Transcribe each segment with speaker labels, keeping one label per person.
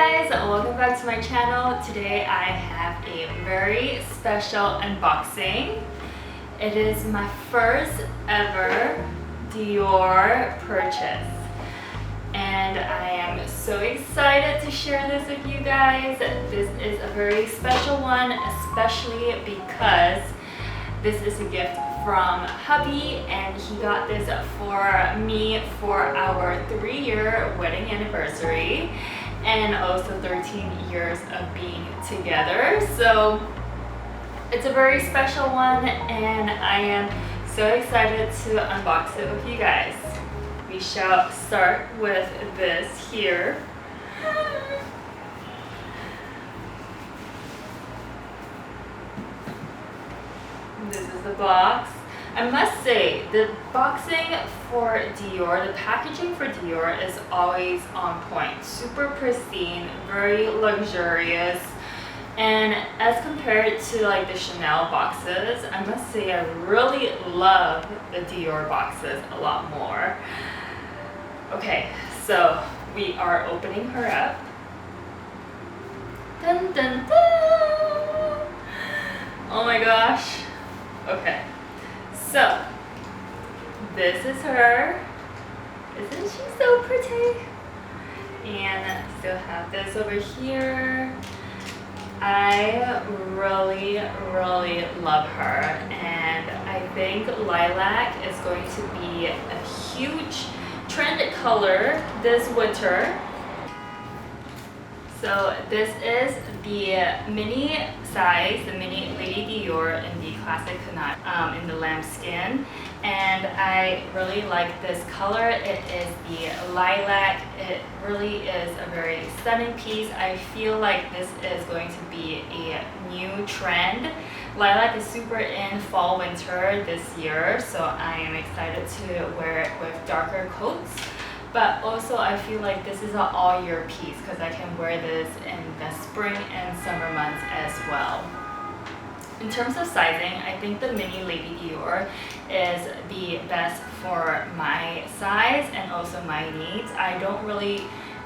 Speaker 1: guys, welcome back to my channel. Today I have a very special unboxing. It is my first ever Dior purchase and I am so excited to share this with you guys. This is a very special one, especially because this is a gift from hubby and he got this for me for our 3-year wedding anniversary and also 13 years of being together. So it's a very special one and I am so excited to unbox it with you guys. We shall start with this here. This is the box. I must say, the boxing for Dior, the packaging for Dior is always on point. Super pristine, very luxurious. And as compared to like the Chanel boxes, I must say I really love the Dior boxes a lot more. Okay, so we are opening her up. Dun dun dun! Oh my gosh. Okay, so this is her. Isn't she so pretty? And still have this over here. I really love her and I think lilac is going to be a huge trend color this winter. So this is the mini size, the mini Lady Dior in the classic Canard in the lambskin, and I really like this color. It is the lilac. It really is a very stunning piece. I feel like this is going to be a new trend. Lilac is super in fall winter this year, so I am excited to wear it with darker coats. But also I feel like this is an all-year piece because I can wear this in the spring and summer months as well. In terms of sizing, I think the mini Lady Dior is the best for my size and also my needs. I don't really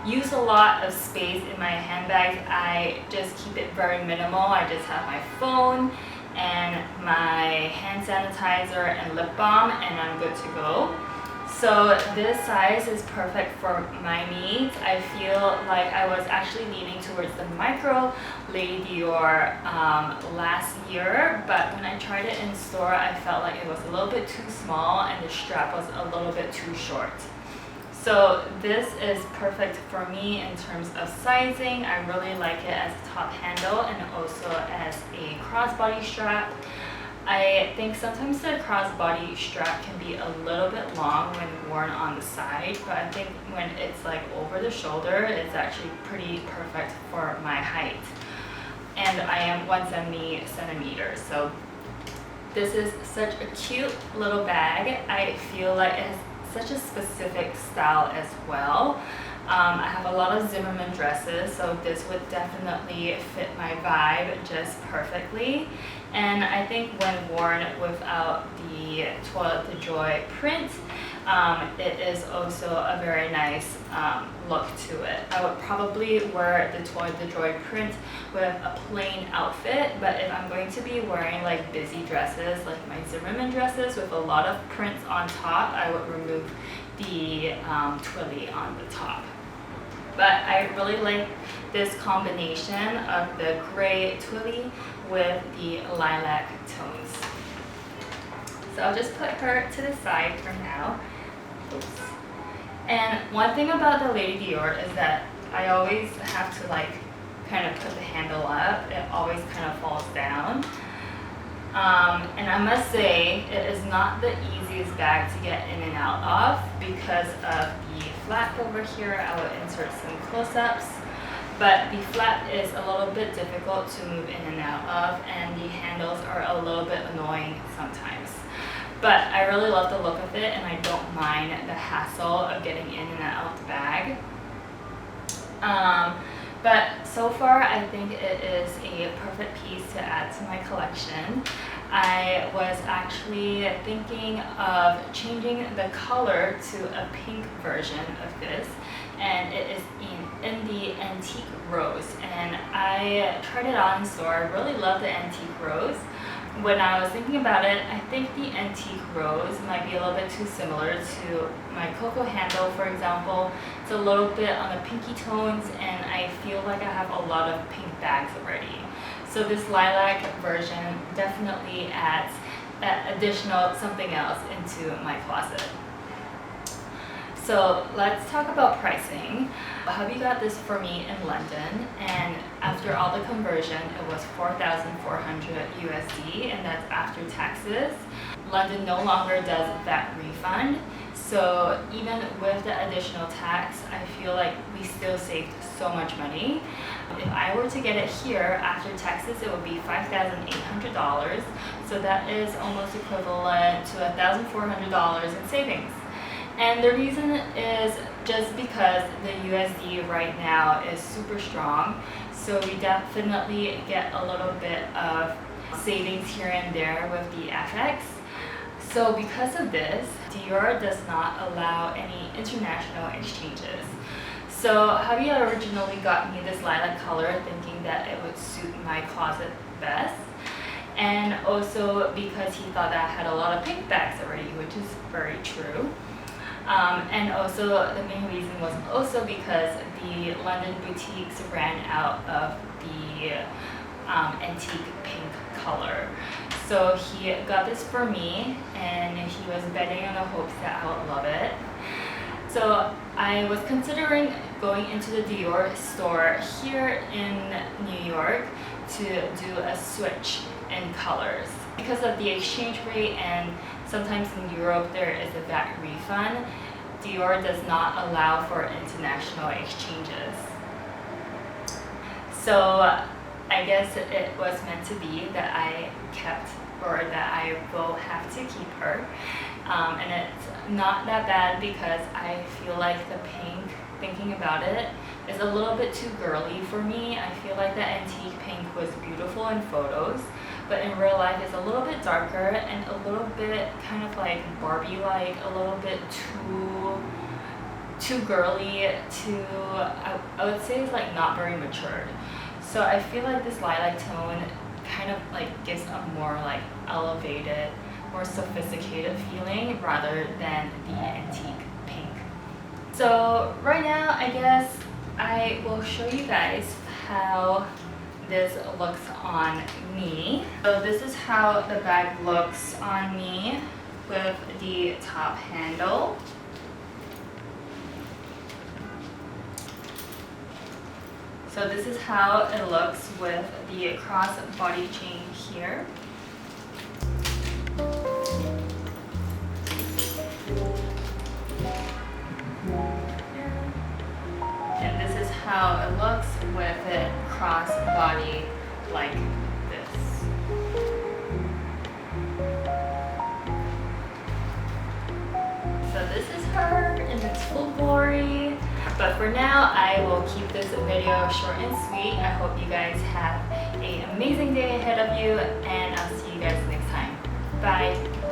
Speaker 1: use a lot of space in my handbags. I just keep it very minimal. I just have my phone and my hand sanitizer and lip balm and I'm good to go. So this size is perfect for my needs. I feel like I was actually leaning towards the micro Lady Dior last year, but when I tried it in store, I felt like it was a little bit too small and the strap was a little bit too short. So this is perfect for me in terms of sizing. I really like it as a top handle and also as a crossbody strap. I think sometimes the crossbody strap can be a little bit long when worn on the side, but I think when it's like over the shoulder, it's actually pretty perfect for my height. And I am 170 centimeters, so this is such a cute little bag. I feel like it has such a specific style as well. I have a lot of Zimmermann dresses, so this would definitely fit my vibe just perfectly. And I think when worn without the Toilette de Joy print, it is also a very nice look to it. I would probably wear the Toilette de Joy print with a plain outfit, but if I'm going to be wearing like busy dresses, like my Zimmermann dresses with a lot of prints on top, I would remove the twilly on the top. But I really like this combination of the gray twilly with the lilac tones. So I'll just put her to the side for now. Oops. And one thing about the Lady Dior is that I always have to like kind of put the handle up. It always kind of falls down. And I must say it is not the easiest bag to get in and out of because of the flap over here. I will insert some close-ups, but the flap is a little bit difficult to move in and out of and the handles are a little bit annoying sometimes. But I really love the look of it and I don't mind the hassle of getting in and out of the bag. But so far I think it is a perfect piece to add to my collection. I was actually thinking of changing the color to a pink version of this and it is in the antique rose, and I tried it on in store. I really love the antique rose. When I was thinking about it, I think the antique rose might be a little bit too similar to my cocoa handle, for example. It's a little bit on the pinky tones, and I feel like I have a lot of pink bags already. So this lilac version definitely adds that additional something else into my closet. So let's talk about pricing. Hubby got this for me in London, and after all the conversion, it was 4,400 USD, and that's after taxes. London no longer does that refund, so even with the additional tax, I feel like we still saved so much money. If I were to get it here after taxes, it would be $5,800, so that is almost equivalent to $1,400 in savings. And the reason is just because the USD right now is super strong, so we definitely get a little bit of savings here and there with the FX. So because of this, Dior does not allow any international exchanges. So Javier originally got me this lilac color thinking that it would suit my closet best, and also because he thought that I had a lot of pink bags already, which is very true. And also the main reason was also because the London boutiques ran out of the antique pink color. So he got this for me, and he was betting on the hopes that I would love it. So I was considering going into the Dior store here in New York to do a switch in colors. Because of the exchange rate, and sometimes in Europe there is a VAT refund, Dior does not allow for international exchanges. So I guess it was meant to be that I kept, or that I will have to keep her. And it's not that bad because I feel like the pink, thinking about it, is a little bit too girly for me. I feel like the antique pink was beautiful in photos, but in real life it's a little bit darker and a little bit kind of like Barbie-like, a little bit too girly, I would say it's like not very matured. So I feel like this lilac tone kind of like gives a more like elevated, more sophisticated feeling rather than the antique pink. So right now, I guess I will show you guys how this looks on me. So this is how the bag looks on me with the top handle. So this is how it looks with the cross-body chain here. And this is how it looks with it cross-body like this. So this is her in its full glory. But for now, I will keep this video short and sweet. I hope you guys have an amazing day ahead of you, and I'll see you guys next time. Bye.